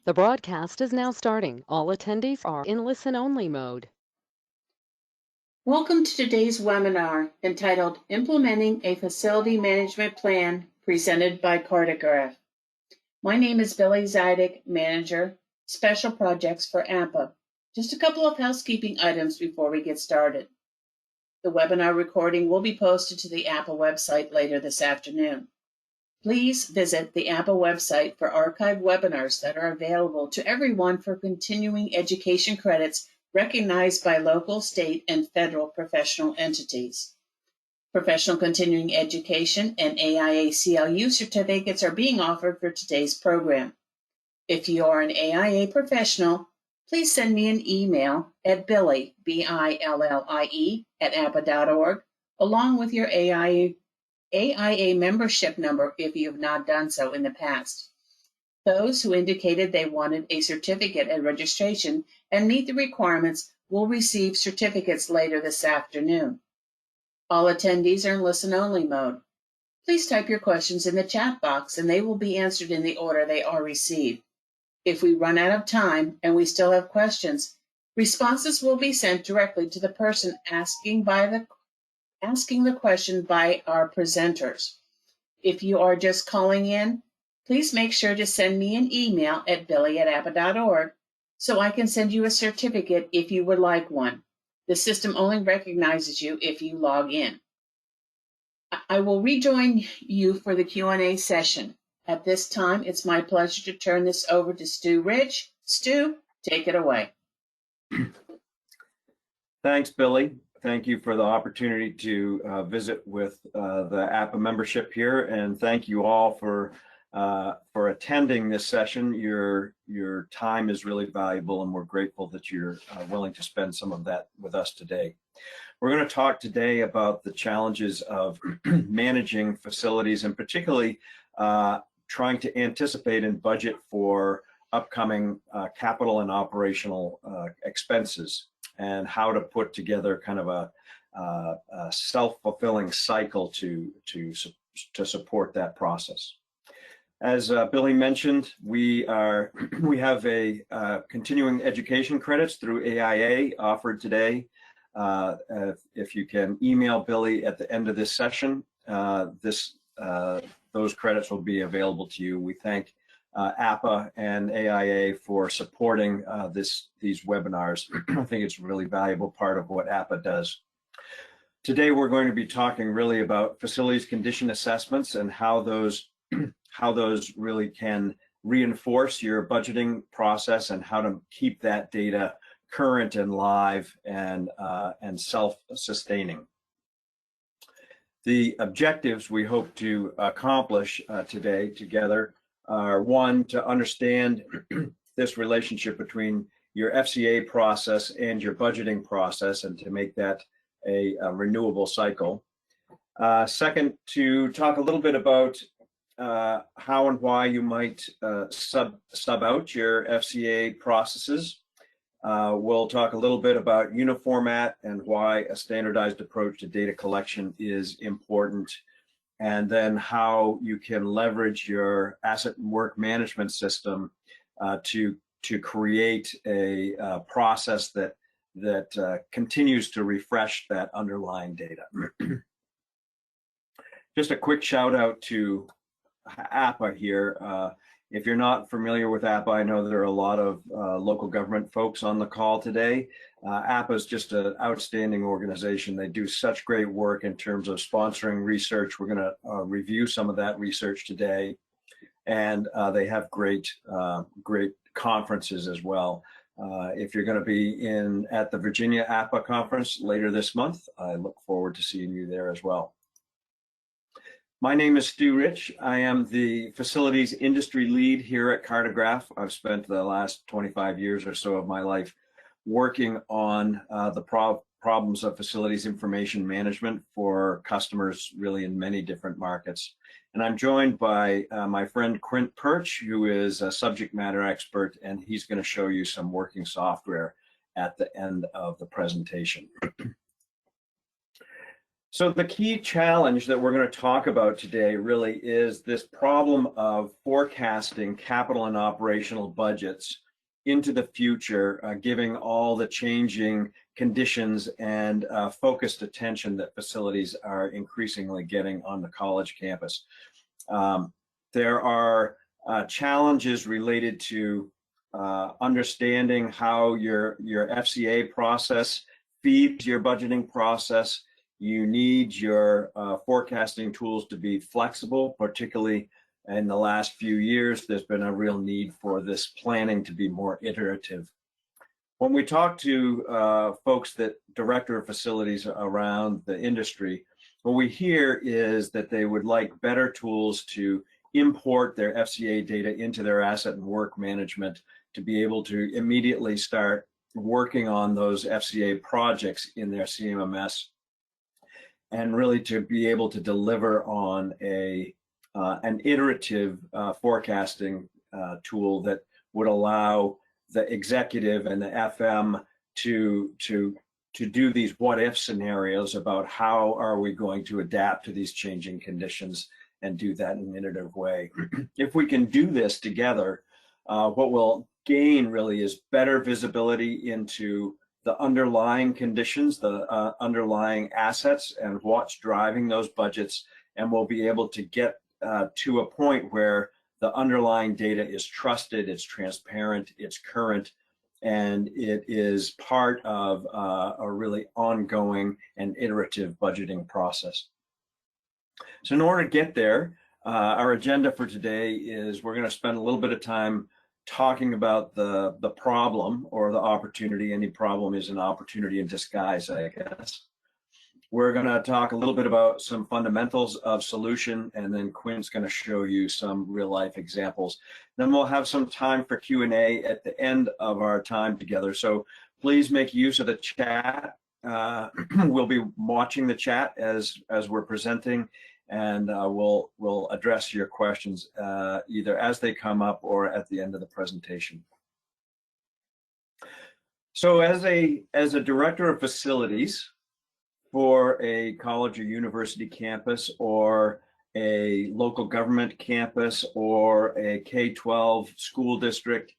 The broadcast is now starting. All attendees are in listen-only mode. Welcome to today's webinar entitled Implementing a Facility Management Plan, presented by Cartograph. My name is Billy Zydick, Manager, Special Projects for APA. Just a couple of housekeeping items before we get started. The webinar recording will be posted to the APA website later this afternoon. Please visit the APA website for archived webinars that are available to everyone for continuing education credits recognized by local, state, and federal professional entities. Professional continuing education and AIA-CLU certificates are being offered for today's program. If you are an AIA professional, please send me an email at billie, B-I-L-L-I-E, @apa.org, along with your AIA membership number if you have not done so in the past. Those who indicated they wanted a certificate at registration and meet the requirements will receive certificates later this afternoon. All attendees are in listen-only mode. Please type your questions in the chat box and they will be answered in the order they are received. If we run out of time and we still have questions, responses will be sent directly to the person asking the question by our presenters. If you are just calling in, please make sure to send me an email at billie@apa.org so I can send you a certificate if you would like one. The system only recognizes you if you log in. I will rejoin you for the Q&A session. At this time, it's my pleasure to turn this over to Stu Rich. Stu, take it away. Thanks, Billy. Thank you for the opportunity to visit with the APA membership here, and thank you all for attending this session. Your time is really valuable, and we're grateful that you're willing to spend some of that with us today. We're going to talk today about the challenges of managing facilities, and particularly trying to anticipate and budget for upcoming capital and operational expenses, and how to put together kind of a self-fulfilling cycle to support that process. As Billy mentioned, we have a continuing education credits through AIA offered today. If you can email Billy at the end of this session, those credits will be available to you. We thank APA and AIA for supporting these webinars. I think it's a really valuable part of what APA does. Today we're going to be talking really about facilities condition assessments and how those really can reinforce your budgeting process and how to keep that data current and live and self-sustaining. The objectives we hope to accomplish today together are, one, to understand this relationship between your FCA process and your budgeting process and to make that a renewable cycle. Second, to talk a little bit about how and why you might sub out your FCA processes. We'll talk a little bit about Uniformat and why a standardized approach to data collection is important, and then how you can leverage your asset and work management system to create a process that continues to refresh that underlying data. Just a quick shout out to APA here. If you're not familiar with APA, I know there are a lot of local government folks on the call today. APA is just an outstanding organization. They do such great work in terms of sponsoring research. We're going to review some of that research today, and they have great conferences as well. If you're going to be at the Virginia APA conference later this month, I look forward to seeing you there as well. My name is Stu Rich. I am the facilities industry lead here at Cartograph. I've spent the last 25 years or so of my life working on the problems of facilities information management for customers really in many different markets. And I'm joined by my friend Quint Perch, who is a subject matter expert, and he's going to show you some working software at the end of the presentation. So the key challenge that we're going to talk about today really is this problem of forecasting capital and operational budgets into the future, giving all the changing conditions and focused attention that facilities are increasingly getting on the college campus. There are challenges related to understanding how your FCA process feeds your budgeting process. You need your forecasting tools to be flexible, particularly in the last few years. There's been a real need for this planning to be more iterative. When we talk to folks that director of facilities around the industry, what we hear is that they would like better tools to import their FCA data into their asset and work management to be able to immediately start working on those FCA projects in their CMMS, and really to be able to deliver on an iterative forecasting tool that would allow the executive and the FM to do these what if scenarios about how are we going to adapt to these changing conditions and do that in an iterative way. If we can do this together, what we'll gain really is better visibility into the underlying conditions, the underlying assets, and what's driving those budgets, and we'll be able to get to a point where the underlying data is trusted, it's transparent, it's current, and it is part of a really ongoing and iterative budgeting process. So in order to get there, our agenda for today is we're going to spend a little bit of time talking about the problem or the opportunity. Any problem is an opportunity in disguise, I guess. We're going to talk a little bit about some fundamentals of solution, and then Quinn's going to show you some real life examples. Then we'll have some time for Q&A at the end of our time together. So please make use of the chat. We'll be watching the chat as we're presenting, and we'll address your questions either as they come up or at the end of the presentation. So as a director of facilities for a college or university campus, or a local government campus, or a K-12 school district,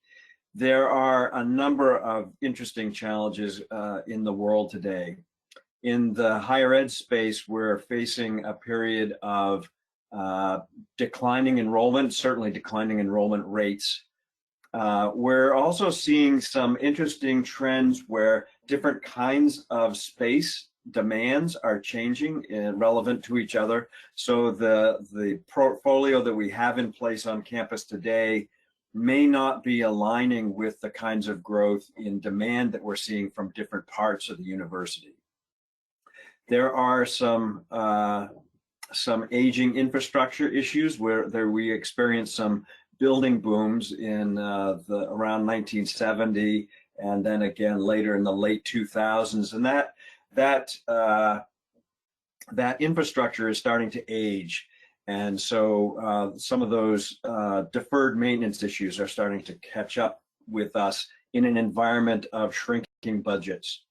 there are a number of interesting challenges in the world today. In the higher ed space, we're facing a period of declining enrollment, certainly declining enrollment rates. We're also seeing some interesting trends where different kinds of space demands are changing and relevant to each other. So the portfolio that we have in place on campus today may not be aligning with the kinds of growth in demand that we're seeing from different parts of the university. There are some aging infrastructure issues where we experienced some building booms in around 1970, and then again later in the late 2000s, and that infrastructure is starting to age, and so some of those deferred maintenance issues are starting to catch up with us in an environment of shrinking budgets.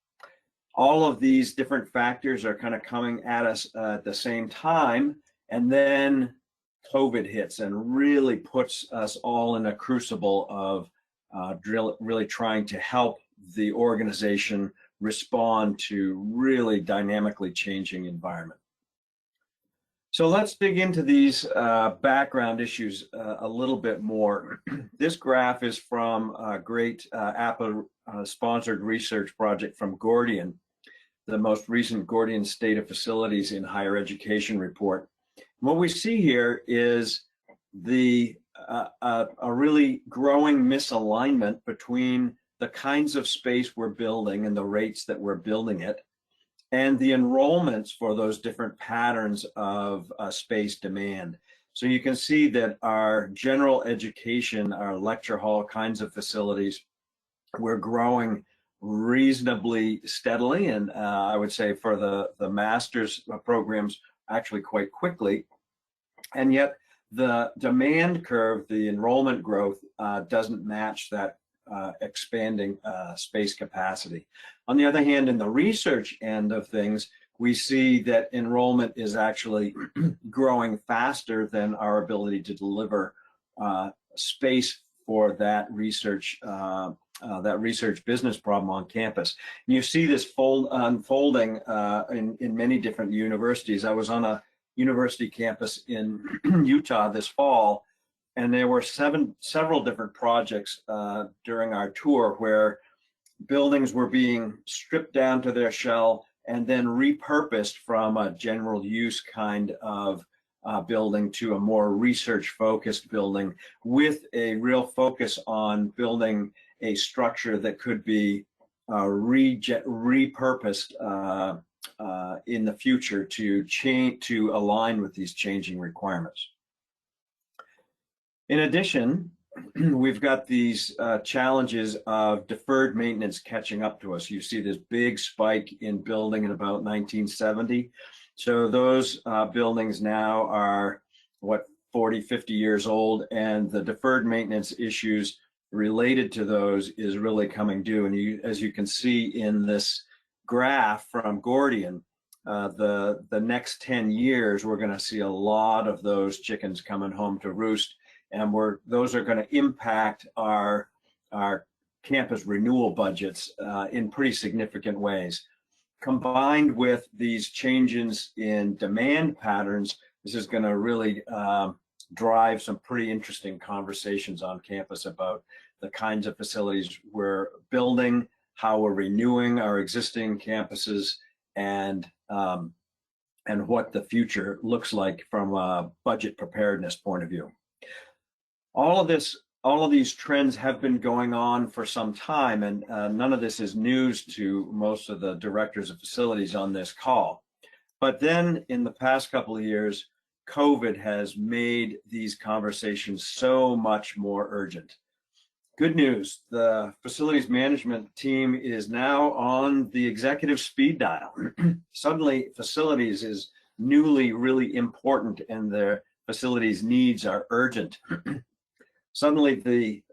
All of these different factors are kind of coming at us at the same time, and then COVID hits and really puts us all in a crucible of really trying to help the organization respond to really dynamically changing environment. So let's dig into these background issues a little bit more. This graph is from a great APA-sponsored research project from Gordian, the most recent Gordian State of Facilities in Higher Education report. What we see here is a really growing misalignment between the kinds of space we're building and the rates that we're building it, and the enrollments for those different patterns of space demand. So you can see that our general education, our lecture hall kinds of facilities, we're growing reasonably steadily, and I would say for the master's programs actually quite quickly, and yet the demand curve, the enrollment growth, doesn't match that expanding space capacity. On the other hand, in the research end of things, we see that enrollment is actually growing faster than our ability to deliver space for that research business problem on campus. And you see this unfolding in many different universities. I was on a university campus in Utah this fall, and there were several different projects during our tour where buildings were being stripped down to their shell and then repurposed from a general use kind of building to a more research focused building, with a real focus on building a structure that could be repurposed in the future to align with these changing requirements. In addition, we've got these challenges of deferred maintenance catching up to us. You see this big spike in building in about 1970. So those buildings now are, 40, 50 years old, and the deferred maintenance issues related to those is really coming due. And as you can see in this graph from Gordian, the next 10 years, we're going to see a lot of those chickens coming home to roost. And those are going to impact our campus renewal budgets in pretty significant ways. Combined with these changes in demand patterns, this is going to really drive some pretty interesting conversations on campus about the kinds of facilities we're building, how we're renewing our existing campuses, and what the future looks like from a budget preparedness point of view. All of these trends have been going on for some time, and none of this is news to most of the directors of facilities on this call. But then in the past couple of years, COVID has made these conversations so much more urgent. Good news, the facilities management team is now on the executive speed dial. Suddenly, facilities is newly really important, and their facilities needs are urgent. Suddenly, the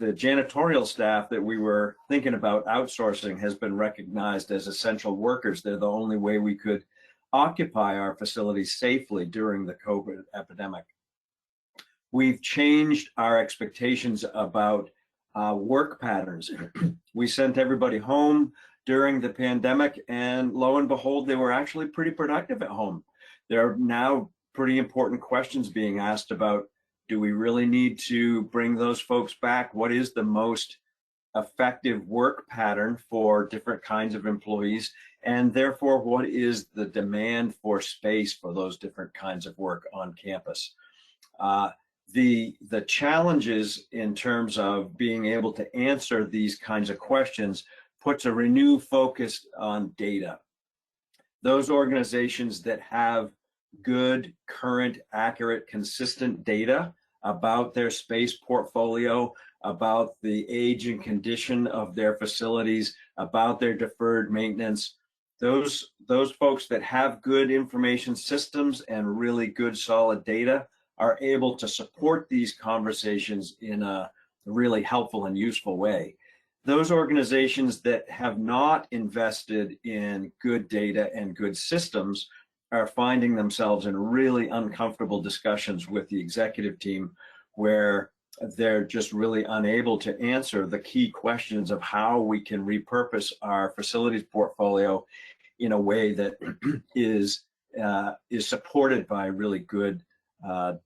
janitorial staff that we were thinking about outsourcing has been recognized as essential workers. They're the only way we could occupy our facilities safely during the COVID epidemic. We've changed our expectations about work patterns. We sent everybody home during the pandemic, and lo and behold, they were actually pretty productive at home. There are now pretty important questions being asked about, do we really need to bring those folks back? What is the most effective work pattern for different kinds of employees? And therefore, what is the demand for space for those different kinds of work on campus? The challenges in terms of being able to answer these kinds of questions puts a renewed focus on data. Those organizations that have good, current, accurate, consistent data about their space portfolio, about the age and condition of their facilities, about their deferred maintenance, those folks that have good information systems and really good solid data are able to support these conversations in a really helpful and useful way. Those organizations that have not invested in good data and good systems are finding themselves in really uncomfortable discussions with the executive team, where they're just really unable to answer the key questions of how we can repurpose our facilities portfolio in a way that is supported by really good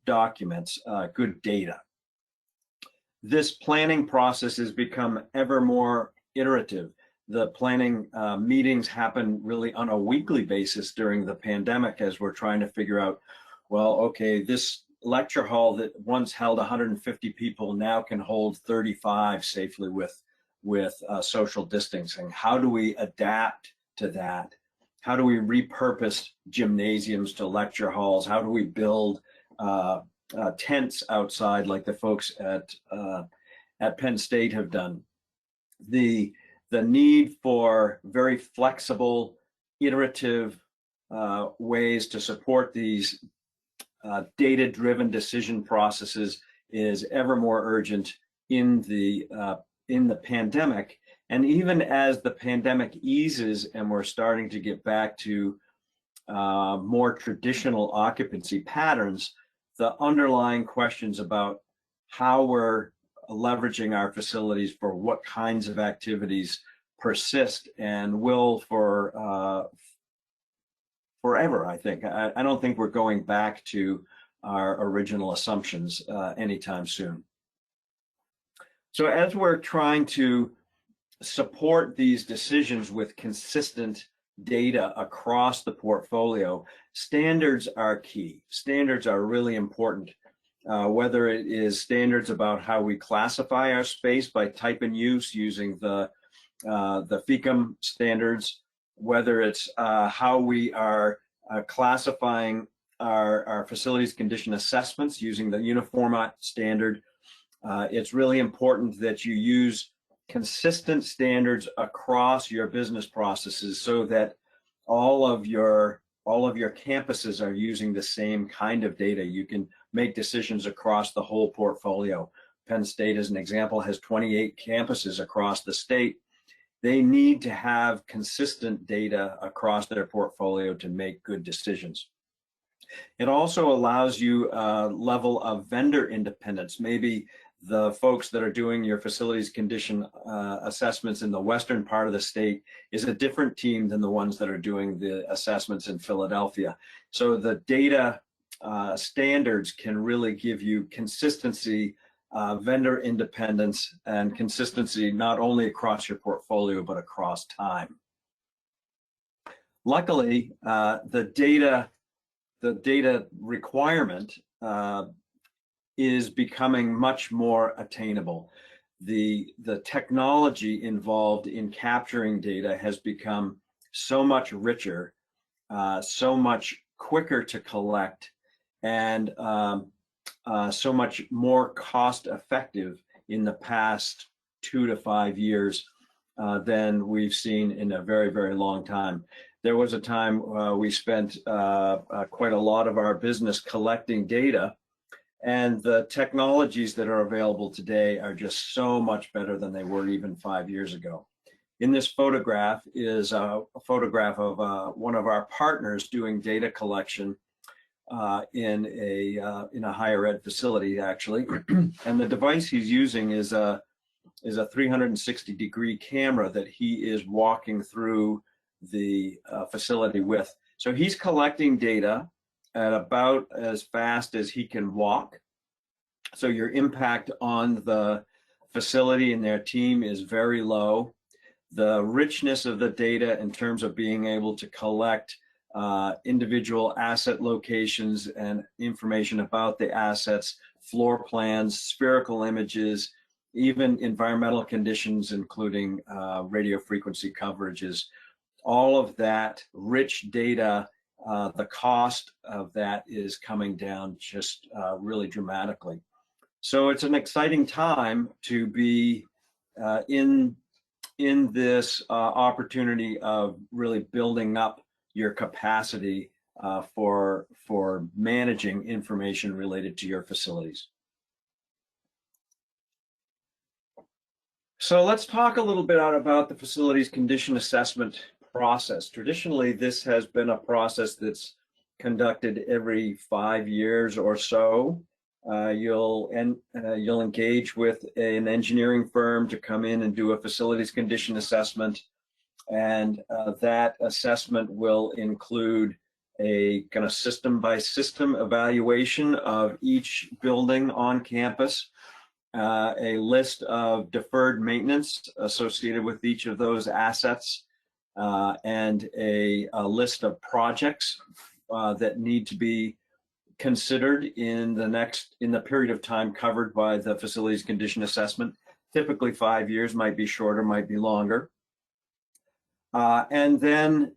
documents, good data. This planning process has become ever more iterative. The planning meetings happen really on a weekly basis during the pandemic, as we're trying to figure out, well, okay, this lecture hall that once held 150 people now can hold 35 safely with social distancing. How do we adapt to that? How do we repurpose gymnasiums to lecture halls? How do we build tents outside like the folks at Penn State have done? The need for very flexible, iterative ways to support these data-driven decision processes is ever more urgent in the in the pandemic. And even as the pandemic eases and we're starting to get back to more traditional occupancy patterns, the underlying questions about how we're leveraging our facilities for what kinds of activities persist and will for forever, I think. I don't think we're going back to our original assumptions anytime soon. So as we're trying to support these decisions with consistent data across the portfolio, standards are key. Standards are really important, whether it is standards about how we classify our space by type and use using the FECM standards, whether it's how we are classifying our facilities condition assessments using the Uniformat standard. It's really important that you use consistent standards across your business processes so that all of your campuses are using the same kind of data. You can make decisions across the whole portfolio. Penn State, as an example, has 28 campuses across the state. They need to have consistent data across their portfolio to make good decisions. It also allows you a level of vendor independence. Maybe the folks that are doing your facilities condition assessments in the western part of the state is a different team than the ones that are doing the assessments in Philadelphia. So the data standards can really give you consistency, vendor independence, and consistency not only across your portfolio but across time. Luckily, the data requirement is becoming much more attainable. The technology involved in capturing data has become so much richer, so much quicker to collect, and so much more cost effective in the past 2 to 5 years than we've seen in a very, very long time. There was a time we spent quite a lot of our business collecting data, and the technologies that are available today are just so much better than they were even 5 years ago. In this photograph is a photograph of one of our partners doing data collection in a higher ed facility, actually. And the device he's using is a 360-degree camera that he is walking through the facility with. So he's collecting data at about as fast as he can walk. So your impact on the facility and their team is very low. The richness of the data in terms of being able to collect individual asset locations and information about the assets, floor plans, spherical images, even environmental conditions, including radio frequency coverages, all of that rich data, the cost of that is coming down just really dramatically. So it's an exciting time to be in this opportunity of really building up your capacity for managing information related to your facilities. So let's talk a little bit about the facilities condition assessment process. Traditionally, this has been a process that's conducted every 5 years or so. You'll engage with an engineering firm to come in and do a facilities condition assessment, and that assessment will include a kind of system by system evaluation of each building on campus, a list of deferred maintenance associated with each of those assets, and a list of projects that need to be considered in the period of time covered by the facilities condition assessment. Typically 5 years, might be shorter, might be longer. And then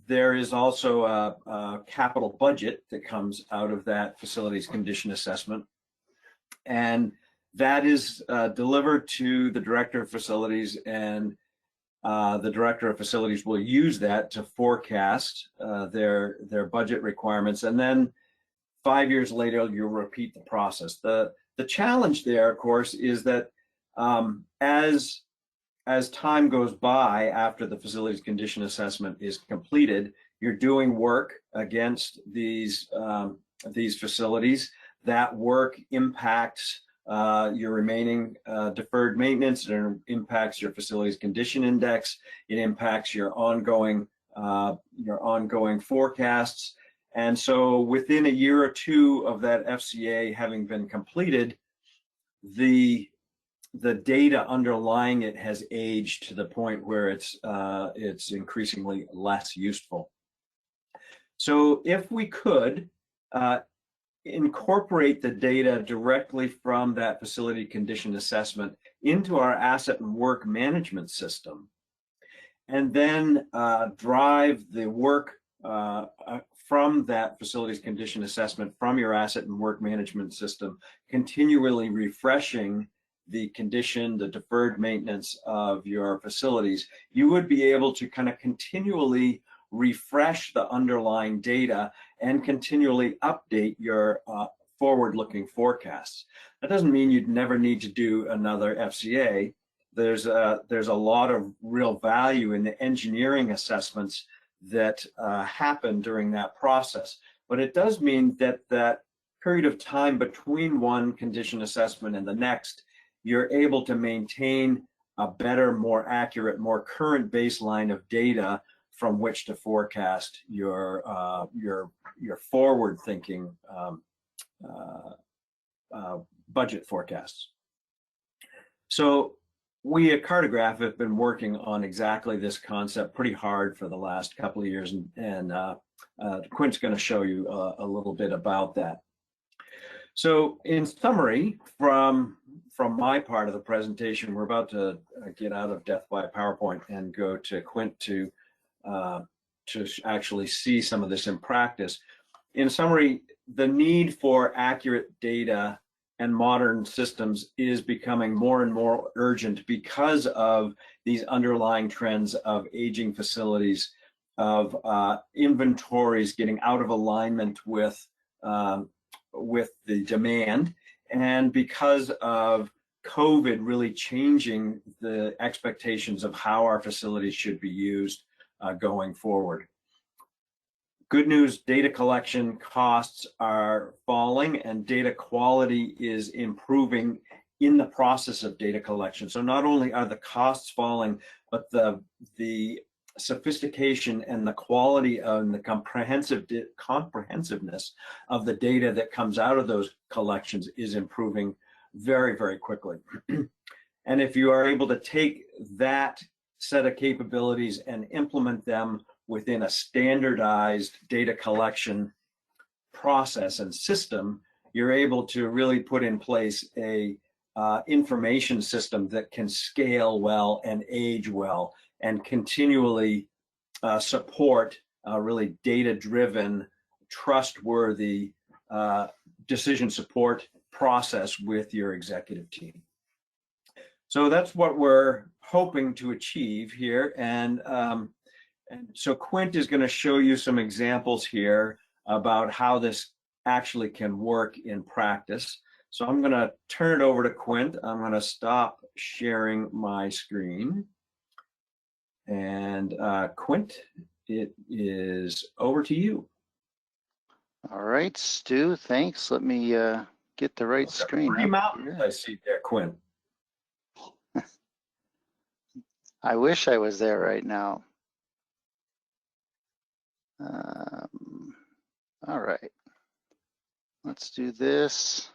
there is also a capital budget that comes out of that facilities condition assessment. And that is delivered to the director of facilities, and the director of facilities will use that to forecast their budget requirements. And then 5 years later, you'll repeat the process. The challenge there, of course, is that As time goes by after the facilities condition assessment is completed, you're doing work against these facilities. That work impacts your remaining deferred maintenance. It impacts your facilities condition index. It impacts your ongoing forecasts. And so within a year or two of that FCA having been completed, the data underlying it has aged to the point where it's increasingly less useful. So if we could incorporate the data directly from that facility condition assessment into our asset and work management system, and then drive the work from that facilities condition assessment from your asset and work management system, continually refreshing the condition, the deferred maintenance of your facilities, you would be able to kind of continually refresh the underlying data and continually update your forward-looking forecasts. That doesn't mean you'd never need to do another FCA. There's a lot of real value in the engineering assessments that happen during that process. But it does mean that that period of time between one condition assessment and the next, you're able to maintain a better, more accurate, more current baseline of data from which to forecast your forward-thinking budget forecasts. So we at Cartograph have been working on exactly this concept pretty hard for the last couple of years, and Quint's going to show you a little bit about that. So in summary, from my part of the presentation, we're about to get out of Death by PowerPoint and go to Quint to actually see some of this in practice. In summary, the need for accurate data and modern systems is becoming more and more urgent because of these underlying trends of aging facilities, of inventories getting out of alignment with the demand, and because of COVID really changing the expectations of how our facilities should be used going forward. Good news, data collection costs are falling and data quality is improving in the process of data collection. So not only are the costs falling, but the sophistication and the quality and the comprehensiveness of the data that comes out of those collections is improving very, very quickly. And if you are able to take that set of capabilities and implement them within a standardized data collection process and system, you're able to really put in place a information system that can scale well and age well and continually support a really data-driven, trustworthy decision support process with your executive team. So that's what we're hoping to achieve here. And so Quint is going to show you some examples here about how this actually can work in practice. So I'm going to turn it over to Quint. I'm going to stop sharing my screen. And Quint, it is over to you. All right, Stu, thanks. Let me get the right screen. Three mountains I see there, Quint. I wish I was there right now. All right, let's do this.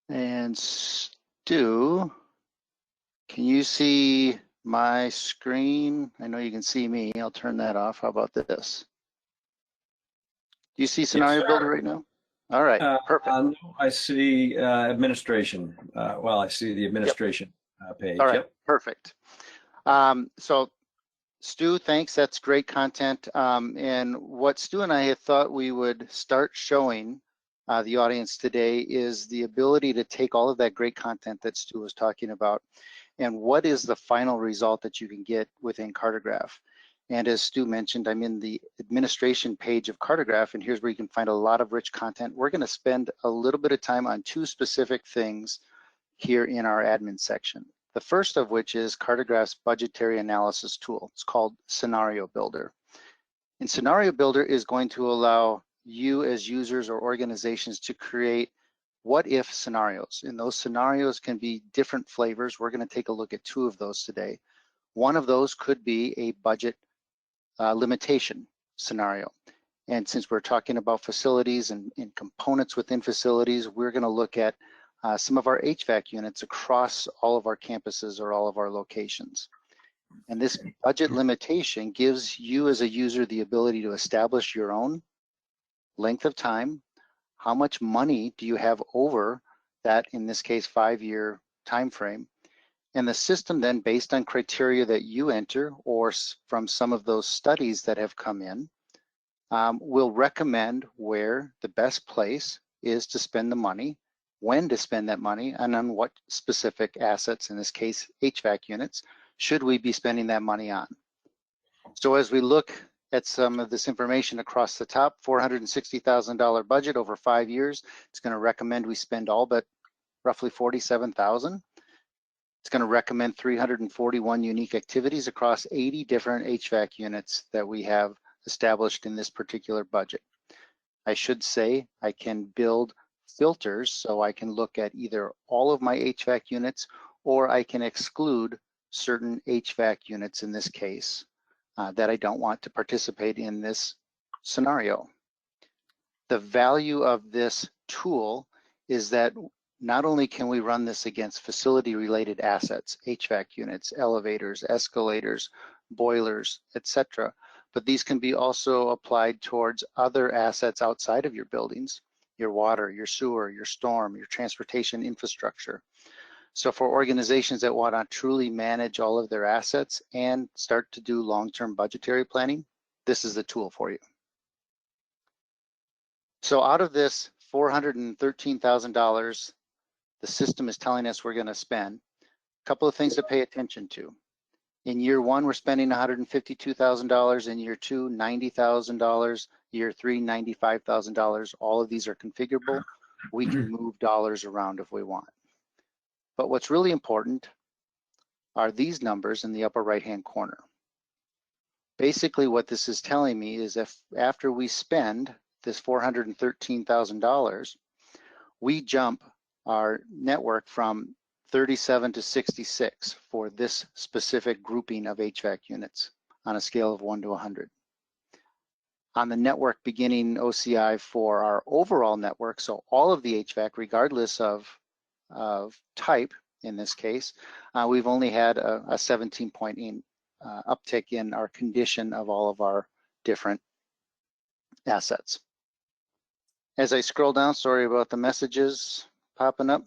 And Stu, can you see my screen? I know you can see me. I'll turn that off. How about this? Do you see Scenario Builder right now? All right, perfect. No, I see administration. Well, I see the administration page. All right, yep. Perfect. So Stu, thanks. That's great content. And what Stu and I had thought we would start showing the audience today is the ability to take all of that great content that Stu was talking about and what is the final result that you can get within Cartograph. And as Stu mentioned, I'm in the administration page of Cartograph, and here's where you can find a lot of rich content. We're going to spend a little bit of time on two specific things here in our admin section. The first of which is Cartograph's budgetary analysis tool. It's called Scenario Builder. And Scenario Builder is going to allow you as users or organizations to create what if scenarios. And those scenarios can be different flavors. We're going to take a look at two of those today. One of those could be a budget limitation scenario. And since we're talking about facilities and components within facilities, we're going to look at some of our HVAC units across all of our campuses or all of our locations. And this budget limitation gives you as a user the ability to establish your own length of time. How much money do you have over that, in this case, 5-year time frame? And the system then, based on criteria that you enter or from some of those studies that have come in, will recommend where the best place is to spend the money, when to spend that money, and on what specific assets, in this case, HVAC units, should we be spending that money on. So as we look at some of this information across the top, $460,000 budget over 5 years, it's going to recommend we spend all but roughly $47,000. It's going to recommend 341 unique activities across 80 different HVAC units that we have established in this particular budget. I should say I can build filters so I can look at either all of my HVAC units, or I can exclude certain HVAC units in this case that I don't want to participate in this scenario. The value of this tool is that not only can we run this against facility-related assets, HVAC units, elevators, escalators, boilers, etc., but these can be also applied towards other assets outside of your buildings, your water, your sewer, your storm, your transportation infrastructure. So for organizations that want to truly manage all of their assets and start to do long-term budgetary planning, this is the tool for you. So out of this $413,000, the system is telling us we're going to spend, a couple of things to pay attention to. In year one, we're spending $152,000. In year two, $90,000. Year three, $95,000. All of these are configurable. We can move dollars around if we want. But what's really important are these numbers in the upper right-hand corner. Basically, what this is telling me is if after we spend this $413,000, we jump our network from 37 to 66 for this specific grouping of HVAC units on a scale of 1 to 100. On the network beginning OCI for our overall network, so all of the HVAC, regardless of type in this case, we've only had a 17-point uptick in our condition of all of our different assets. As I scroll down, sorry about the messages popping up.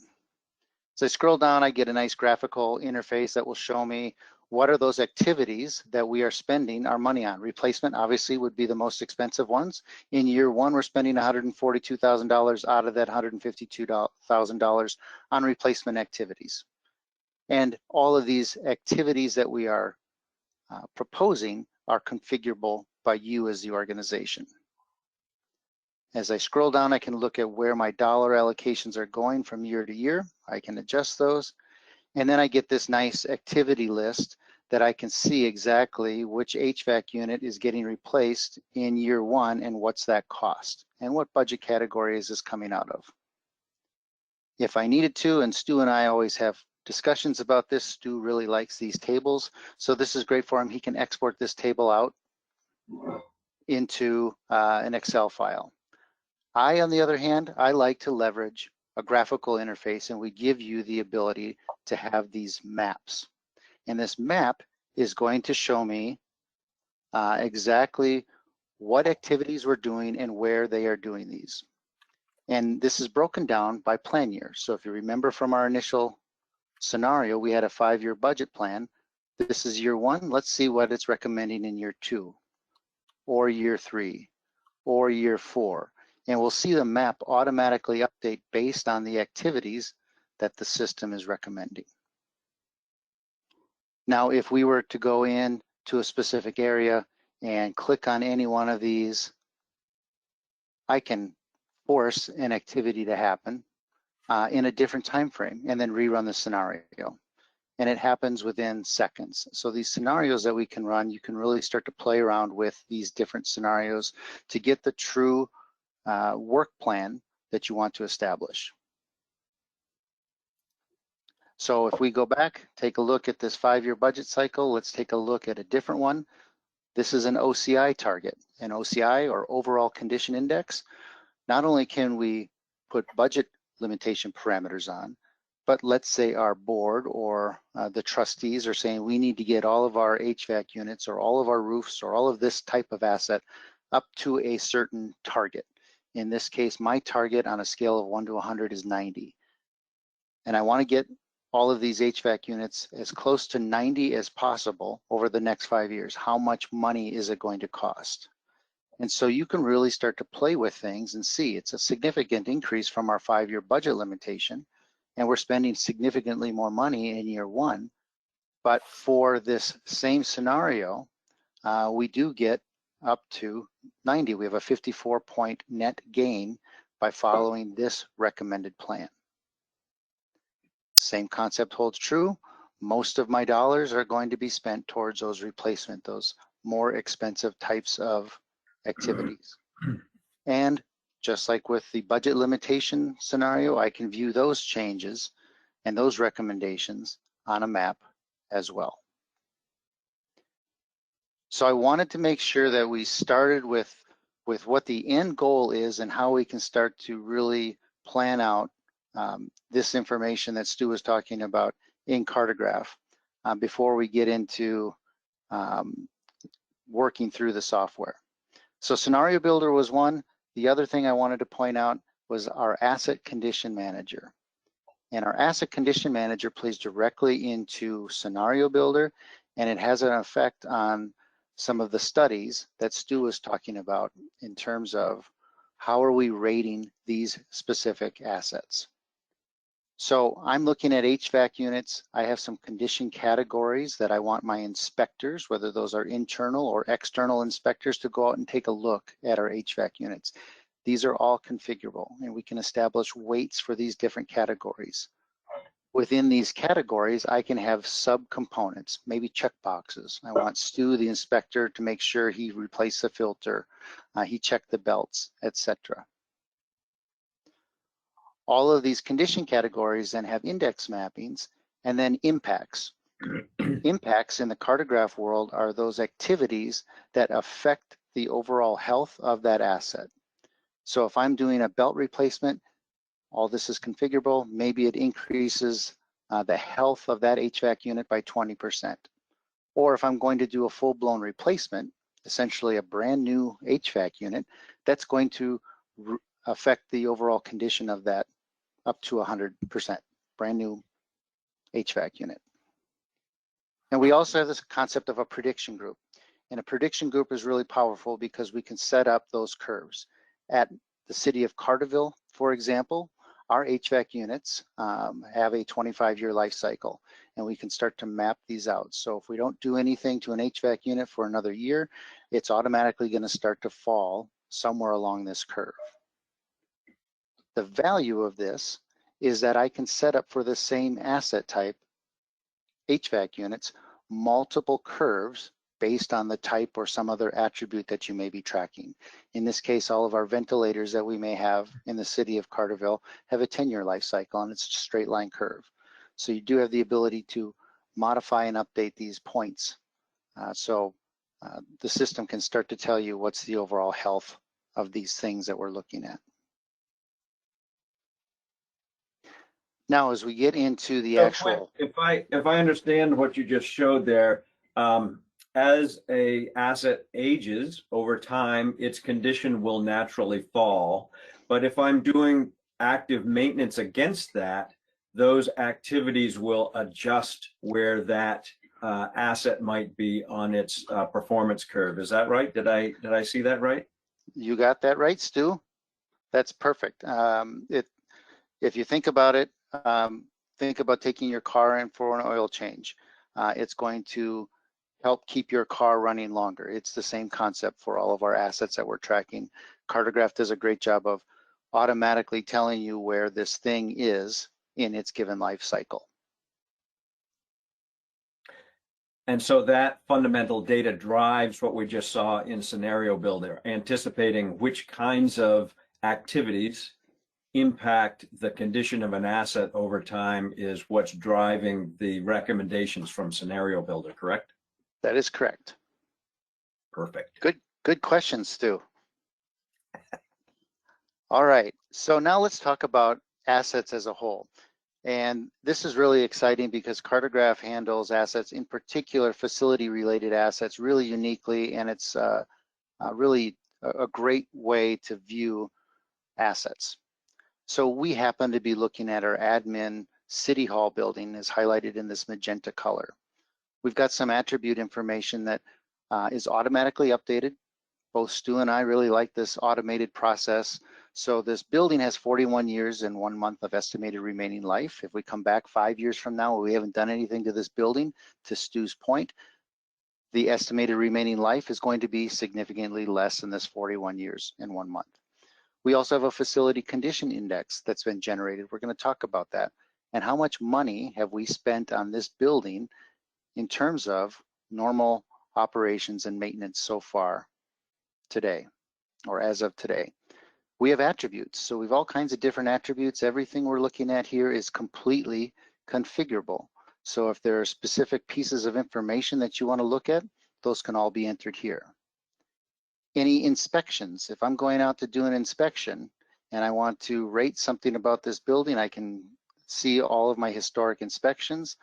As I scroll down, I get a nice graphical interface that will show me what are those activities that we are spending our money on. Replacement obviously would be the most expensive ones. In year one, we're spending $142,000 out of that $152,000 on replacement activities. And all of these activities that we are proposing are configurable by you as the organization. As I scroll down, I can look at where my dollar allocations are going from year to year. I can adjust those. And then I get this nice activity list that I can see exactly which HVAC unit is getting replaced in year one and what's that cost and what budget category is this coming out of. If I needed to, and Stu and I always have discussions about this, Stu really likes these tables. So this is great for him. He can export this table out into an Excel file. I, on the other hand, I like to leverage a graphical interface, and we give you the ability to have these maps. And this map is going to show me exactly what activities we're doing and where they are doing these. And this is broken down by plan year. So if you remember from our initial scenario, we had a 5-year budget plan. This is year one. Let's see what it's recommending in year two, or year three, or year four. And we'll see the map automatically update based on the activities that the system is recommending. Now, if we were to go in to a specific area and click on any one of these, I can force an activity to happen in a different time frame and then rerun the scenario. And it happens within seconds. So these scenarios that we can run, you can really start to play around with these different scenarios to get the true work plan that you want to establish. So if we go back, take a look at this 5-year budget cycle, let's take a look at a different one. This is an OCI target, an OCI or overall condition index. Not only can we put budget limitation parameters on, but let's say our board or the trustees are saying we need to get all of our HVAC units or all of our roofs or all of this type of asset up to a certain target. In this case, my target on a scale of 1 to 100 is 90. And I want to get all of these HVAC units as close to 90 as possible over the next 5 years. How much money is it going to cost? And so you can really start to play with things and see it's a significant increase from our 5-year budget limitation, and we're spending significantly more money in year 1. But for this same scenario, we do get up to 90. We have a 54-point net gain by following this recommended plan. Same concept holds true. Most of my dollars are going to be spent towards those replacement, those more expensive types of activities. And just like with the budget limitation scenario, I can view those changes and those recommendations on a map as well. So I wanted to make sure that we started with what the end goal is and how we can start to really plan out this information that Stu was talking about in Cartograph before we get into working through the software. So Scenario Builder was one. The other thing I wanted to point out was our Asset Condition Manager. And our Asset Condition Manager plays directly into Scenario Builder, and it has an effect on some of the studies that Stu was talking about in terms of how are we rating these specific assets. So I'm looking at HVAC units. I have some condition categories that I want my inspectors, whether those are internal or external inspectors, to go out and take a look at our HVAC units. These are all configurable, and we can establish weights for these different categories. Within these categories, I can have subcomponents, maybe check boxes. I want Stu, the inspector, to make sure he replaced the filter, he checked the belts, etc. All of these condition categories then have index mappings and then impacts. Impacts in the Cartograph world are those activities that affect the overall health of that asset. So if I'm doing a belt replacement, all this is configurable. Maybe it increases the health of that HVAC unit by 20%. Or if I'm going to do a full-blown replacement, essentially a brand new HVAC unit, that's going to affect the overall condition of that up to 100%, brand new HVAC unit. And we also have this concept of a prediction group. And a prediction group is really powerful because we can set up those curves. At the city of Carterville, for example, our HVAC units have a 25-year life cycle, and we can start to map these out. So if we don't do anything to an HVAC unit for another year, it's automatically going to start to fall somewhere along this curve. The value of this is that I can set up for the same asset type, HVAC units, multiple curves based on the type or some other attribute that you may be tracking. In this case, all of our ventilators that we may have in the city of Carterville have a 10-year life cycle, and it's a straight line curve. So you do have the ability to modify and update these points. So the system can start to tell you what's the overall health of these things that we're looking at. Now, as we get into the actual, if I understand what you just showed there, as a asset ages over time, its condition will naturally fall. But if I'm doing active maintenance against that, those activities will adjust where that asset might be on its performance curve. Is that right? Did I see that right? You got that right, Stu. That's perfect. If you think about it, think about taking your car in for an oil change. It's going to help keep your car running longer. It's the same concept for all of our assets that we're tracking. Cartograph does a great job of automatically telling you where this thing is in its given life cycle. And so that fundamental data drives what we just saw in Scenario Builder, anticipating which kinds of activities impact the condition of an asset over time is what's driving the recommendations from Scenario Builder, correct? That is correct. Perfect. Good question, Stu. All right, so now let's talk about assets as a whole. And this is really exciting because Cartograph handles assets, in particular facility-related assets, really uniquely, and it's really a great way to view assets. So we happen to be looking at our admin City Hall building, as highlighted in this magenta color. We've got some attribute information that is automatically updated. Both Stu and I really like this automated process. So this building has 41 years and 1 month of estimated remaining life. If we come back 5 years from now, we haven't done anything to this building, to Stu's point, the estimated remaining life is going to be significantly less than this 41 years and 1 month. We also have a facility condition index that's been generated. We're going to talk about that. And how much money have we spent on this building in terms of normal operations and maintenance so far today, or as of today. We have attributes, so we have all kinds of different attributes. Everything we're looking at here is completely configurable. So if there are specific pieces of information that you want to look at, those can all be entered here. Any inspections, if I'm going out to do an inspection and I want to rate something about this building, I can see all of my historic inspections,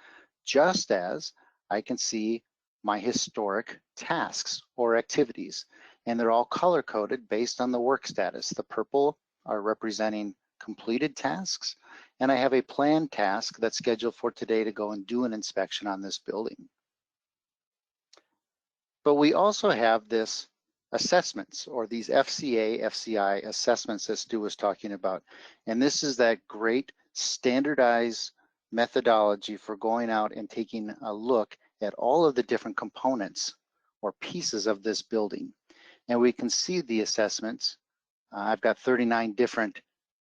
just as I can see my historic tasks or activities. And they're all color coded based on the work status. The purple are representing completed tasks, and I have a planned task that's scheduled for today to go and do an inspection on this building. But we also have this assessments, or these FCA, FCI assessments that Stu was talking about. And this is that great standardized methodology for going out and taking a look at all of the different components or pieces of this building. And we can see the assessments. I've got 39 different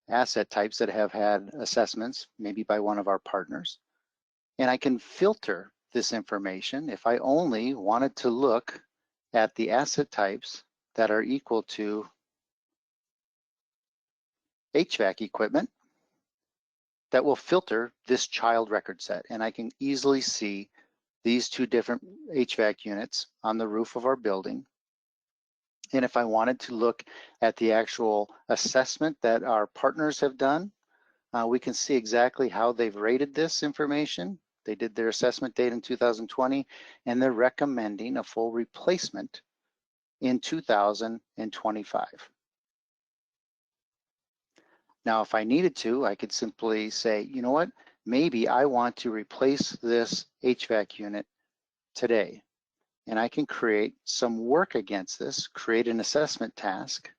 asset types that have had assessments, maybe by one of our partners. And I can filter this information if I only wanted to look at the asset types that are equal to HVAC equipment. That will filter this child record set. And I can easily see these two different HVAC units on the roof of our building. And if I wanted to look at the actual assessment that our partners have done, we can see exactly how they've rated this information. They did their assessment date in 2020, and they're recommending a full replacement in 2025. Now, if I needed to, I could simply say, you know what, maybe I want to replace this HVAC unit today. And I can create some work against this, create an assessment task,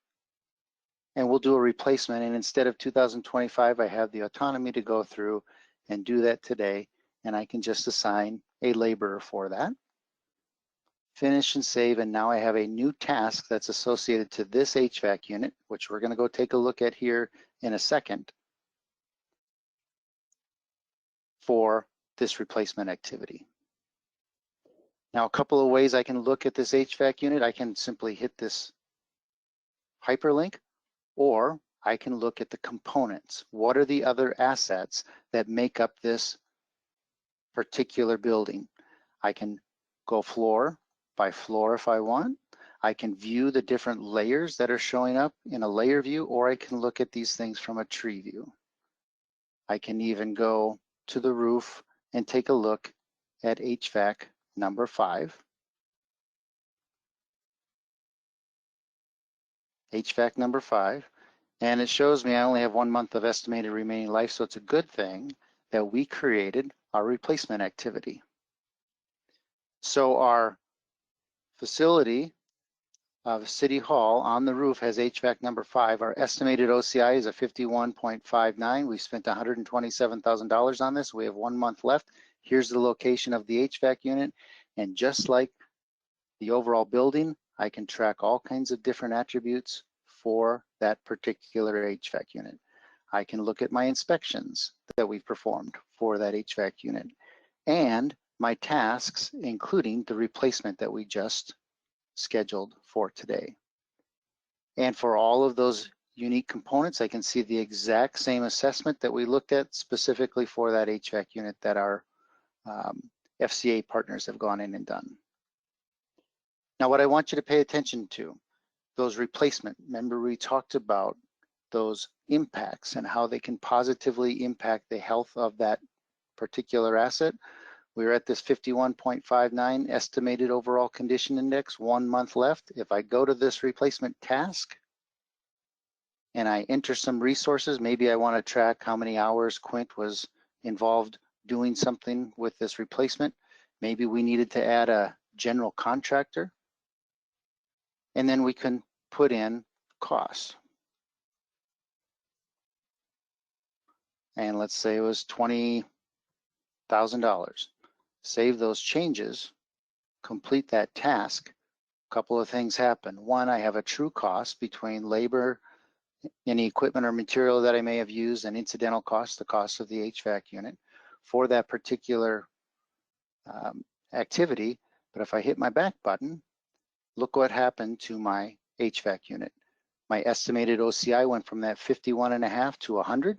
and we'll do a replacement. And instead of 2025, I have the autonomy to go through and do that today. And I can just assign a laborer for that. Finish and save, and now I have a new task that's associated to this HVAC unit, which we're going to go take a look at here in a second for this replacement activity. Now, a couple of ways I can look at this HVAC unit. I can simply hit this hyperlink, or I can look at the components. What are the other assets that make up this particular building? I can go floor by floor if I want. I can view the different layers that are showing up in a layer view, or I can look at these things from a tree view. I can even go to the roof and take a look at HVAC number 5. HVAC number 5. And it shows me I only have 1 month of estimated remaining life, so it's a good thing that we created our replacement activity. So our facility of City Hall on the roof has HVAC number 5. Our estimated OCI is a 51.59. We spent $127,000 on this. We have 1 month left. Here's the location of the HVAC unit. And just like The overall building, I can track all kinds of different attributes for that particular HVAC unit. I can look at my inspections that we've performed for that HVAC unit and my tasks, including the replacement that we just scheduled for today. And for all of those unique components, I can see the exact same assessment that we looked at specifically for that HVAC unit that our FCA partners have gone in and done. Now, what I want you to pay attention to, those replacement. Remember, we talked about those impacts and how they can positively impact the health of that particular asset. We're at this 51.59 estimated overall condition index, 1 month left. If I go to this replacement task and I enter some resources, maybe I want to track how many hours Quint was involved doing something with this replacement. Maybe we needed to add a general contractor. And then we can put in costs. And let's say it was $20,000. Save those changes, complete that task. A couple of things happen. One, I have a true cost between labor, any equipment or material that I may have used, and incidental costs, the cost of the HVAC unit for that particular activity. But if I hit my back button, look what happened to my HVAC unit. My estimated OCI went from that 51.5 to 100.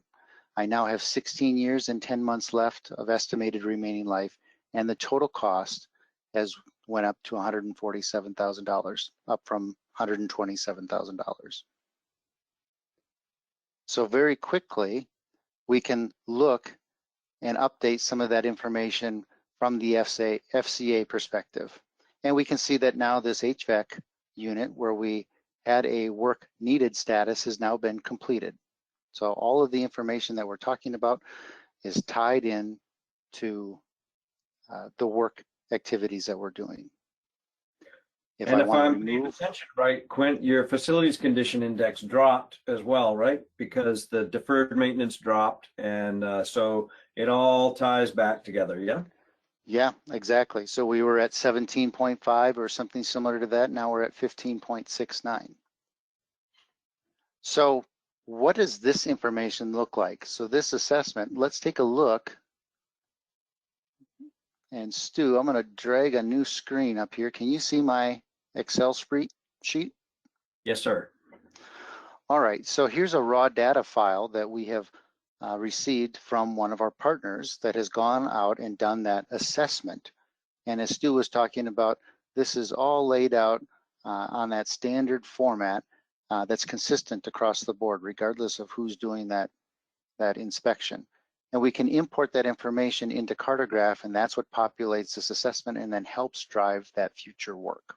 I now have 16 years and 10 months left of estimated remaining life, and the total cost has went up to $147,000, up from $127,000. So very quickly, we can look and update some of that information from the FCA perspective. And we can see that now this HVAC unit where we had a work needed status has now been completed. So all of the information that we're talking about is tied in to the work activities that we're doing. If I'm paying attention right, Quint, your facilities condition index dropped as well, right? Because the deferred maintenance dropped, and so it all ties back together, yeah? Yeah, exactly. So we were at 17.5 or something similar to that. Now we're at 15.69. So what does this information look like? So this assessment, let's take a look. And Stu, I'm going to drag a new screen up here. Can you see my Excel sheet? Yes, sir. All right, so here's a raw data file that we have received from one of our partners that has gone out and done that assessment. And as Stu was talking about, this is all laid out on that standard format that's consistent across the board, regardless of who's doing that inspection. And we can import that information into Cartograph, and that's what populates this assessment and then helps drive that future work.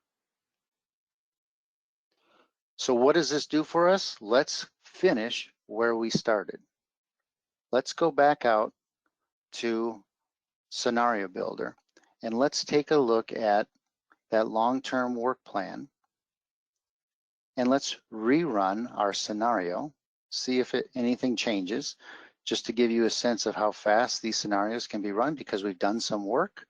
So what does this do for us? Let's finish where we started. Let's go back out to Scenario Builder, and let's take a look at that long-term work plan. And let's rerun our scenario, see if anything changes, just to give you a sense of how fast these scenarios can be run, because we've done some work.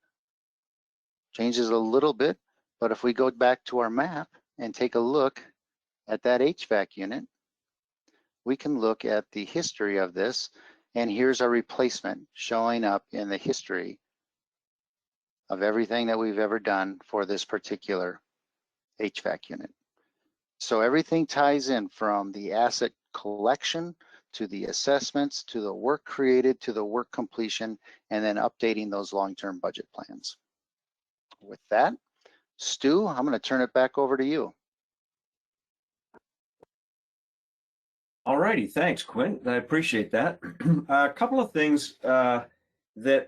Changes a little bit, but if we go back to our map and take a look at that HVAC unit, we can look at the history of this, and here's our replacement showing up in the history of everything that we've ever done for this particular HVAC unit. So everything ties in from the asset collection to the assessments, to the work created, to the work completion, and then updating those long-term budget plans. With that, Stu, I'm going to turn it back over to you. All righty, thanks, Quint. I appreciate that. A couple of things that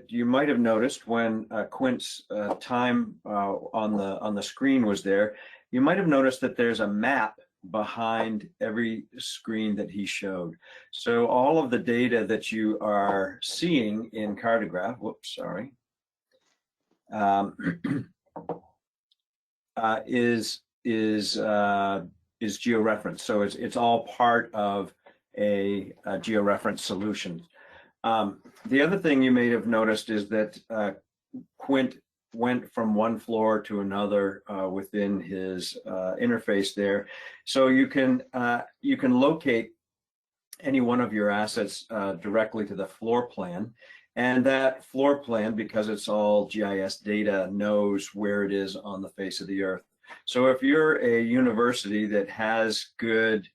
you might have noticed when Quint's time on the screen was there. You might have noticed that there's a map behind every screen that he showed. So all of the data that you are seeing in Cartograph, whoops, sorry, is georeferenced. So it's all part of a georeference solution. The other thing you may have noticed is that Quint went from one floor to another within his interface there. So you can locate any one of your assets directly to the floor plan. And that floor plan, because it's all GIS data, knows where it is on the face of the earth. So if you're a university that has good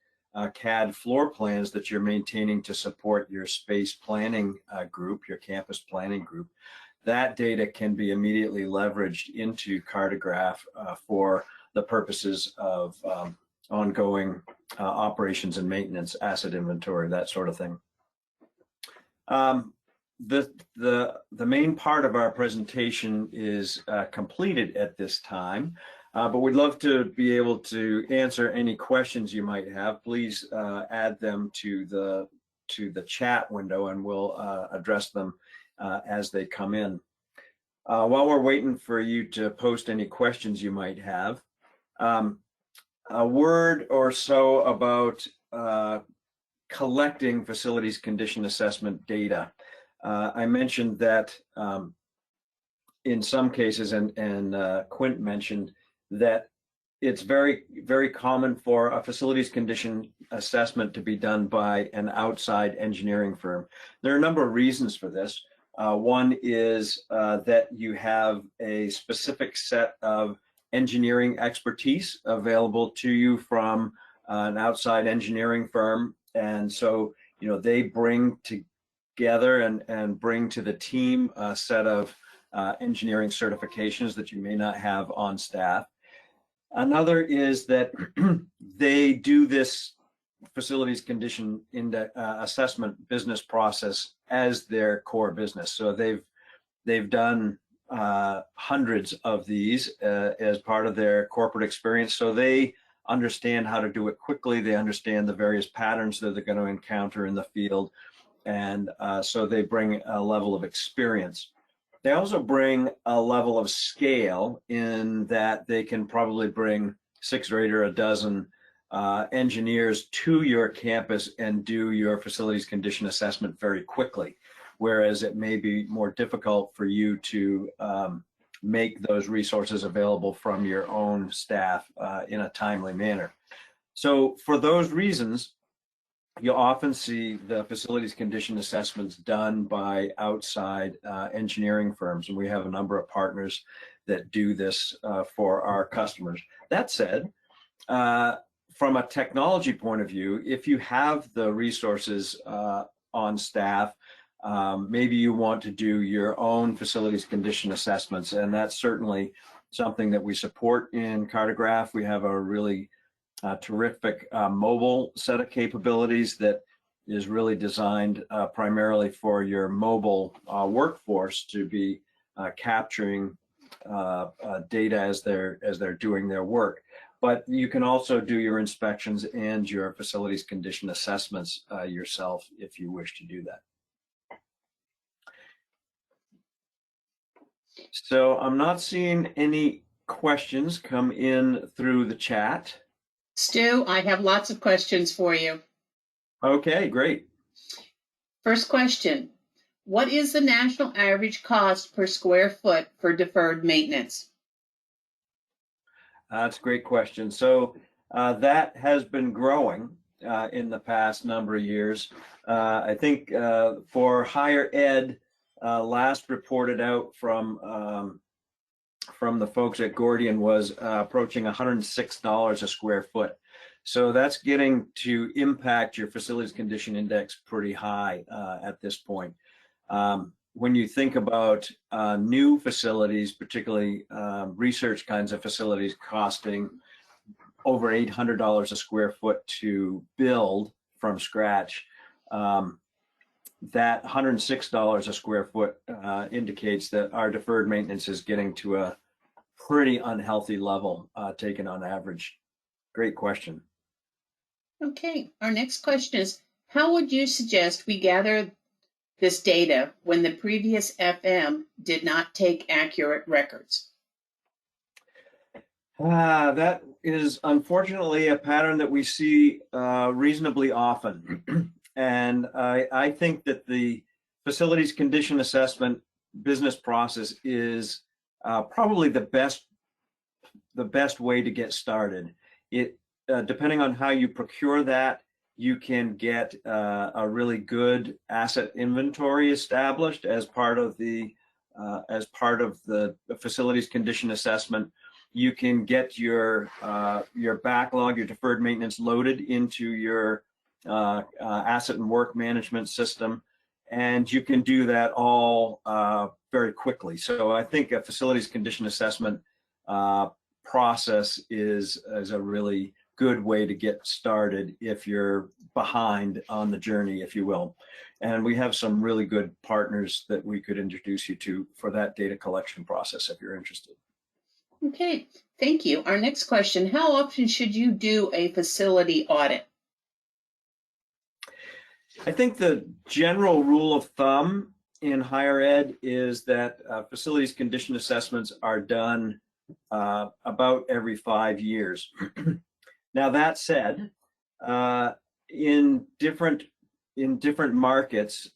CAD floor plans that you're maintaining to support your space planning group, your campus planning group, that data can be immediately leveraged into Cartograph for the purposes of ongoing operations and maintenance, asset inventory, that sort of thing. The main part of our presentation is completed at this time, but we'd love to be able to answer any questions you might have. Please add them to the chat window, and we'll address them as they come in. While we're waiting for you to post any questions you might have, a word or so about collecting facilities condition assessment data. I mentioned that in some cases, and Quint mentioned that it's very, very common for a facilities condition assessment to be done by an outside engineering firm. There are a number of reasons for this. One is that you have a specific set of engineering expertise available to you from an outside engineering firm, and so they bring together and bring to the team a set of engineering certifications that you may not have on staff. Another is that they do this facilities condition assessment business process as their core business. So they've done hundreds of these as part of their corporate experience. So they understand how to do it quickly. They understand the various patterns that they're going to encounter in the field. And so they bring a level of experience. They also bring a level of scale in that they can probably bring 6 or 8 or a dozen engineers to your campus and do your facilities condition assessment very quickly, whereas it may be more difficult for you to make those resources available from your own staff in a timely manner. So for those reasons, you often see the facilities condition assessments done by outside engineering firms, and we have a number of partners that do this for our customers. That said, from a technology point of view, if you have the resources on staff, maybe you want to do your own facilities condition assessments, and that's certainly something that we support in Cartograph. We have a really terrific mobile set of capabilities that is really designed primarily for your mobile workforce to be capturing data as they're doing their work. But you can also do your inspections and your facilities condition assessments yourself if you wish to do that. So I'm not seeing any questions come in through the chat. Stu, I have lots of questions for you. Okay, great. First question, what is the national average cost per square foot for deferred maintenance? That's a great question. So that has been growing in the past number of years. I think for higher ed, last reported out from the folks at Gordian was approaching $106 a square foot. So that's getting to impact your facilities condition index pretty high at this point. When you think about new facilities, particularly research kinds of facilities costing over $800 a square foot to build from scratch, that $106 a square foot indicates that our deferred maintenance is getting to a pretty unhealthy level taken on average. Great question. Okay, our next question is, how would you suggest we gather this data when the previous FM did not take accurate records? That is unfortunately a pattern that we see reasonably often. And I think that the facilities condition assessment business process is probably the best way to get started. It depending on how you procure that, you can get a really good asset inventory established as part of the facilities condition assessment. You can get your backlog, your deferred maintenance loaded into your asset and work management system, and you can do that all very quickly. So I think a facilities condition assessment process is a really good way to get started if you're behind on the journey, if you will. And we have some really good partners that we could introduce you to for that data collection process if you're interested. Okay, thank you. Our next question, how often should you do a facility audit? I think the general rule of thumb in higher ed is that facilities condition assessments are done about every 5 years. Now that said, in different markets,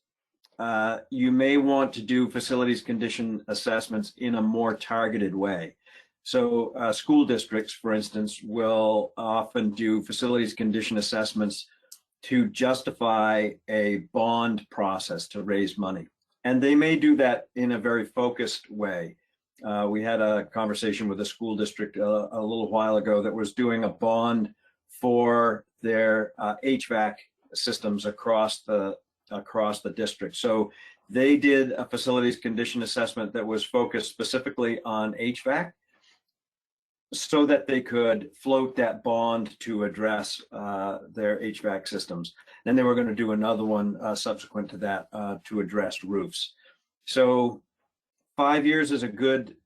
you may want to do facilities condition assessments in a more targeted way. So school districts, for instance, will often do facilities condition assessments to justify a bond process to raise money. And they may do that in a very focused way. We had a conversation with a school district a little while ago that was doing a bond for their HVAC systems across the district. So they did a facilities condition assessment that was focused specifically on HVAC so that they could float that bond to address their HVAC systems. Then they were going to do another one subsequent to that to address roofs. So 5 years is a good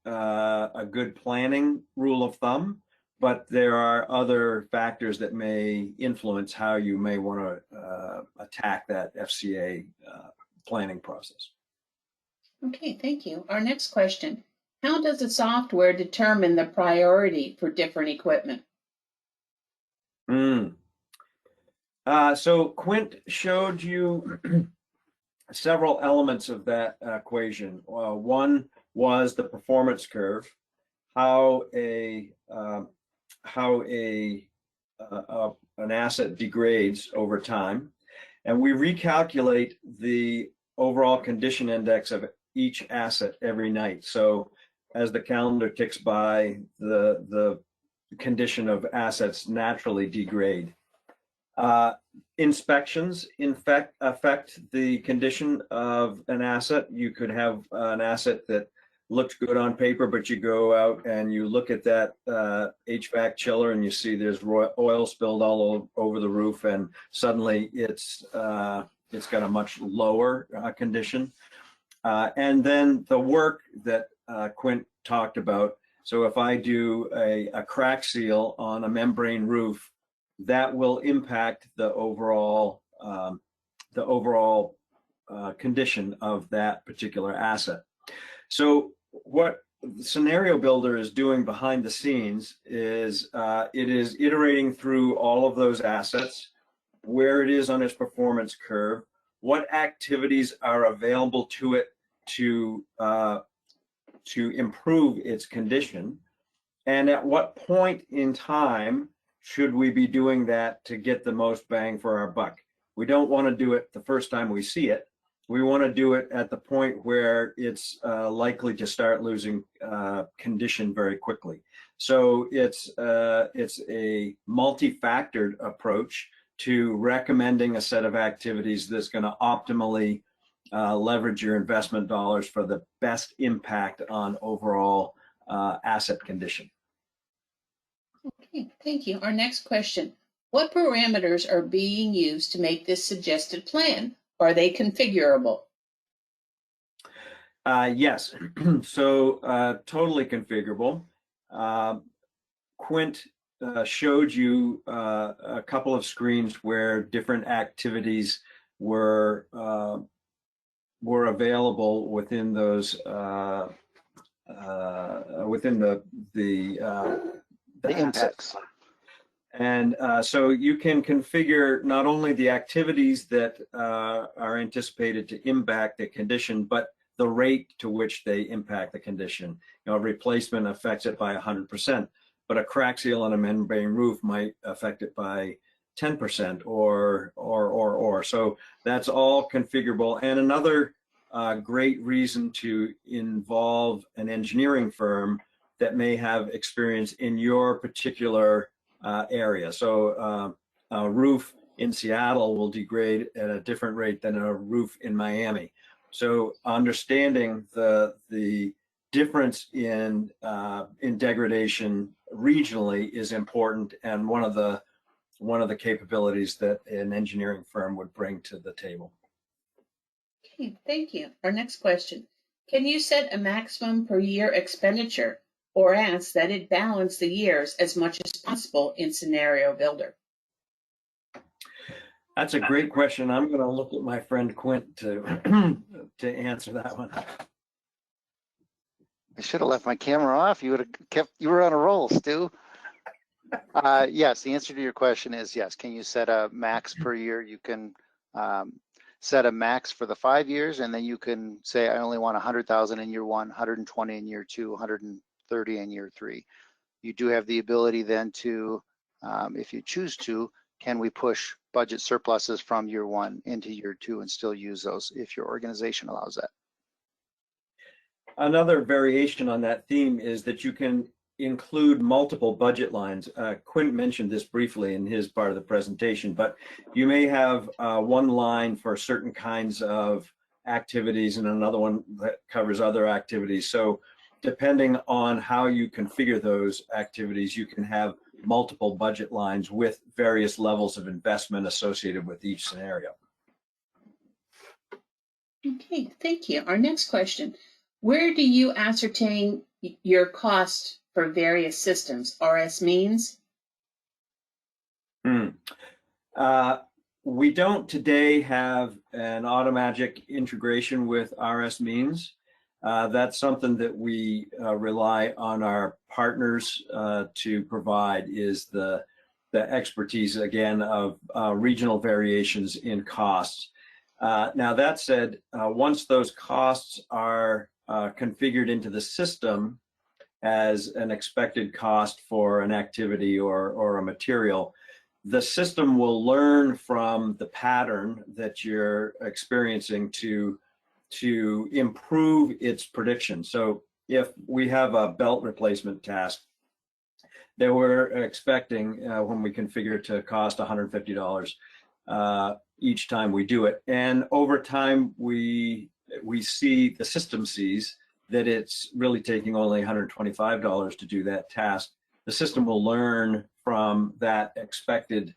planning rule of thumb, but there are other factors that may influence how you may want to attack that FCA planning process. Okay, thank you. Our next question, how does the software determine the priority for different equipment? So Quint showed you several elements of that equation. One was the performance curve, how an asset degrades over time, and we recalculate the overall condition index of each asset every night. So as the calendar ticks by, the condition of assets naturally degrade. Inspections affect the condition of an asset. You could have an asset that looked good on paper, but you go out and you look at that HVAC chiller and you see there's oil spilled all over the roof, and suddenly it's got a much lower condition. And then the work that Quint talked about. So if I do a crack seal on a membrane roof, that will impact the overall condition of that particular asset. So what the Scenario Builder is doing behind the scenes is it is iterating through all of those assets, where it is on its performance curve, what activities are available to it to improve its condition, and at what point in time should we be doing that to get the most bang for our buck. We don't want to do it the first time we see it. We want to do it at the point where it's likely to start losing condition very quickly. So it's a multi-factored approach to recommending a set of activities that's going to optimally leverage your investment dollars for the best impact on overall asset condition. Okay, thank you. Our next question, what parameters are being used to make this suggested plan? Are they configurable? Yes, so totally configurable. Quint showed you a couple of screens where different activities were available within those within the impacts. And so you can configure not only the activities that are anticipated to impact the condition, but the rate to which they impact the condition. You know, replacement affects it by 100%, but a crack seal on a membrane roof might affect it by 10% or. So that's all configurable. And another great reason to involve an engineering firm that may have experience in your particular area. So a roof in Seattle will degrade at a different rate than a roof in Miami. So understanding the difference in degradation regionally is important, and one of the capabilities that an engineering firm would bring to the table. Okay, thank you. Our next question. Can you set a maximum per year expenditure or ask that it balance the years as much as possible in Scenario Builder? That's a great question. I'm going to look at my friend Quint to answer that one. I should have left my camera off. You would have kept, you were on a roll, Stu. Yes, the answer to your question is yes. Can you set a max per year? You can set a max for the 5 years, and then you can say, I only want 100,000 in year 1, 120 in year 2, 130 in year 3. You do have the ability then to, if you choose to, can we push budget surpluses from year 1 into year 2 and still use those if your organization allows that? Another variation on that theme is that you can include multiple budget lines. Quint mentioned this briefly in his part of the presentation, but you may have one line for certain kinds of activities and another one that covers other activities. So depending on how you configure those activities, you can have multiple budget lines with various levels of investment associated with each scenario. Okay, thank you. Our next question. Where do you ascertain your cost for various systems? RS means? We don't today have an Automagic integration with RS means. That's something that we rely on our partners to provide, is the expertise, again, of regional variations in costs. Now, that said, once those costs are configured into the system as an expected cost for an activity or a material, the system will learn from the pattern that you're experiencing to improve its prediction. So if we have a belt replacement task that we're expecting when we configure to cost $150 each time we do it, and over time we see, the system sees that it's really taking only $125 to do that task, the system will learn from that expected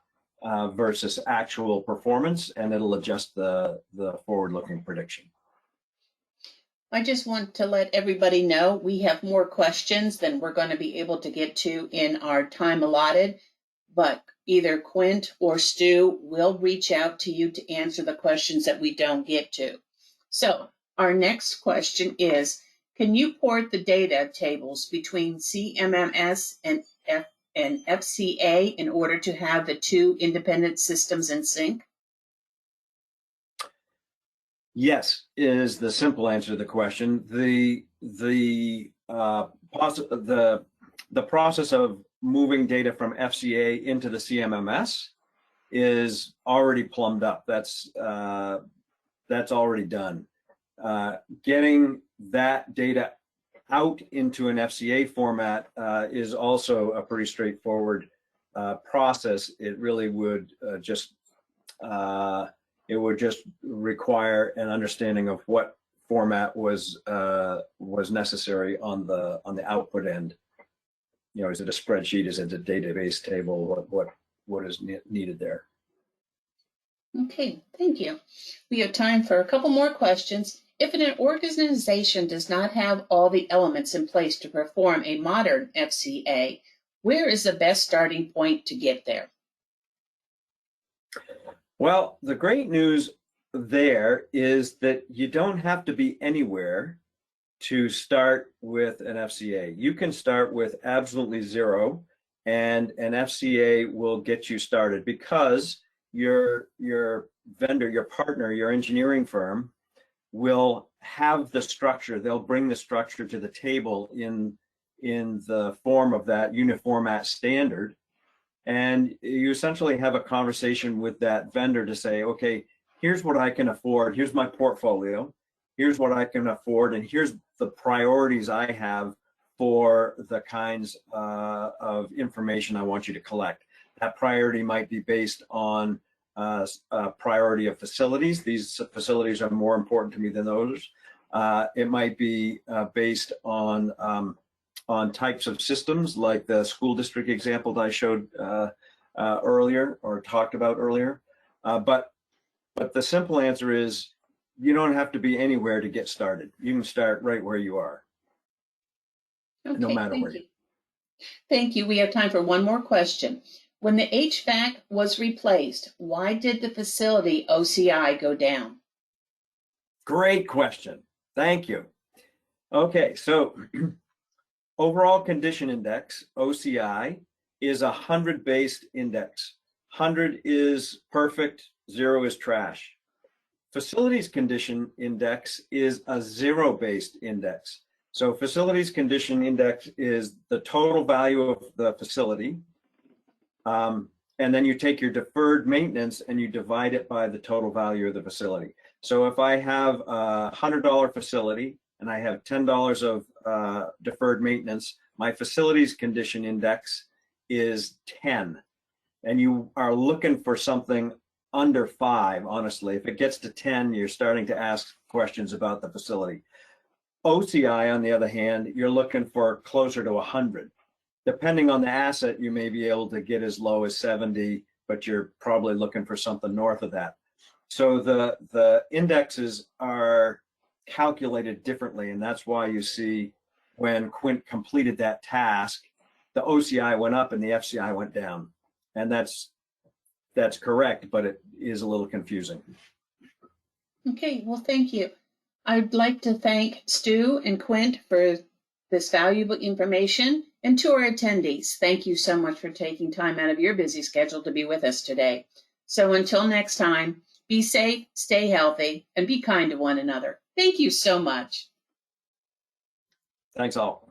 versus actual performance, and it'll adjust the forward-looking prediction. I just want to let everybody know we have more questions than we're going to be able to get to in our time allotted, but either Quint or Stu will reach out to you to answer the questions that we don't get to. So our next question is, can you port the data tables between CMMS and FCA in order to have the two independent systems in sync? Yes, is the simple answer to the question. The process of moving data from FCA into the CMMS is already plumbed up. That's already done. Getting that data out into an FCA format is also a pretty straightforward process. It really would it would just require an understanding of what format was necessary on the output end. You know, is it a spreadsheet? Is it a database table? What is needed there? Okay, thank you. We have time for a couple more questions. If an organization does not have all the elements in place to perform a modern FCA, where is the best starting point to get there? Well, the great news there is that you don't have to be anywhere to start with an FCA. You can start with absolutely zero, and an FCA will get you started, because your vendor, your partner, your engineering firm will have the structure. They'll bring the structure to the table in the form of that uniformat standard. And you essentially have a conversation with that vendor to say, okay, here's what I can afford. Here's my portfolio. Here's what I can afford. And here's the priorities I have for the kinds of information I want you to collect. That priority might be based on priority of facilities. These facilities are more important to me than those. It might be based on types of systems, like the school district example that I showed earlier or talked about earlier. But the simple answer is you don't have to be anywhere to get started. You can start right where you are, Okay, no matter thank where. you. Thank you. We have time for one more question. When the HVAC was replaced, why did the facility OCI go down? Great question. Thank you. Okay, so overall condition index, OCI, is a 100-based index. 100 is perfect, 0 is trash. Facilities condition index is a 0-based index. So facilities condition index is the total value of the facility. And then you take your deferred maintenance and you divide it by the total value of the facility. So if I have a $100 facility and I have $10 of deferred maintenance, my facilities condition index is 10. And you are looking for something under 5, honestly. If it gets to 10, you're starting to ask questions about the facility. OCI, on the other hand, you're looking for closer to 100. Depending on the asset, you may be able to get as low as 70, but you're probably looking for something north of that. So the indexes are calculated differently, and that's why you see when Quint completed that task, the OCI went up and the FCI went down. And that's correct, but it is a little confusing. Okay, well, thank you. I'd like to thank Stu and Quint for this valuable information, and to our attendees, thank you so much for taking time out of your busy schedule to be with us today. So until next time, be safe, stay healthy, and be kind to one another. Thank you so much. Thanks all.